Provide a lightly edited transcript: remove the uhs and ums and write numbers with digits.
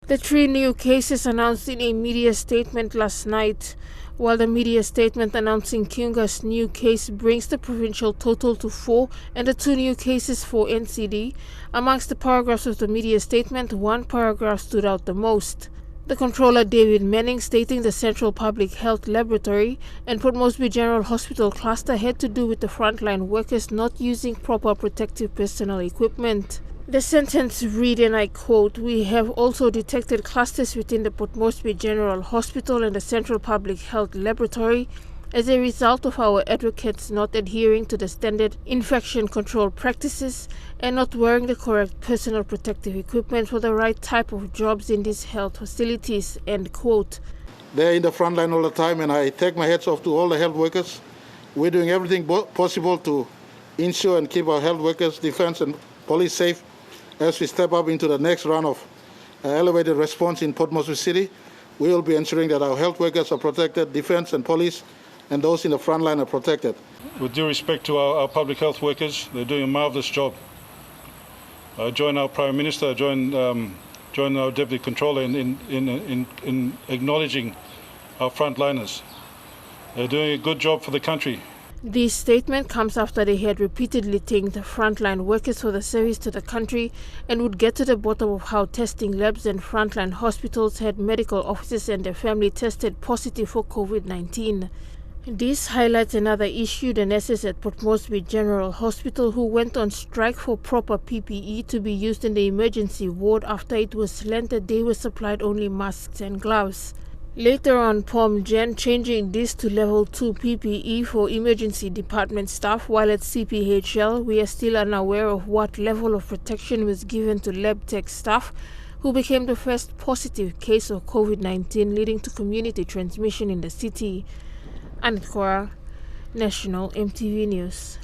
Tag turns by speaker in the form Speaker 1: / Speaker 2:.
Speaker 1: The 3 new cases announced in a media statement last night. While the media statement announcing Kiunga's new case brings the provincial total to 4 and the 2 new cases for NCD, amongst the paragraphs of the media statement, one paragraph stood out the most. The controller David Manning stating the Central Public Health Laboratory and Port Moresby General Hospital cluster had to do with the frontline workers not using proper protective personal equipment. The sentence read, and I quote, "We have also detected clusters within the Port Moresby General Hospital and the Central Public Health Laboratory as a result of our advocates not adhering to the standard infection control practices and not wearing the correct personal protective equipment for the right type of jobs in these health facilities," end quote.
Speaker 2: They're in the front line all the time, and I take my hats off to all the health workers. We're doing everything possible to ensure and keep our health workers, defense and police safe as we step up into the next round of elevated response in Port Moresby City. We will be ensuring that our health workers are protected, defense and police, and those in the front line are protected.
Speaker 3: With due respect to our public health workers, they're doing a marvellous job. I join our Prime Minister, join our Deputy Controller in acknowledging our frontliners. They're doing a good job for the country.
Speaker 1: This statement comes after they had repeatedly thanked the frontline workers for the service to the country and would get to the bottom of how testing labs and frontline hospitals had medical officers and their family tested positive for COVID-19. This highlights another issue: the nurses at Port Moresby General Hospital who went on strike for proper PPE to be used in the emergency ward after it was learned that they were supplied only masks and gloves. Later on, POM Gen changing this to level 2 PPE for emergency department staff, while at CPHL we are still unaware of what level of protection was given to lab tech staff who became the first positive case of COVID-19 leading to community transmission in the city. Anit Kora, National EMTV News.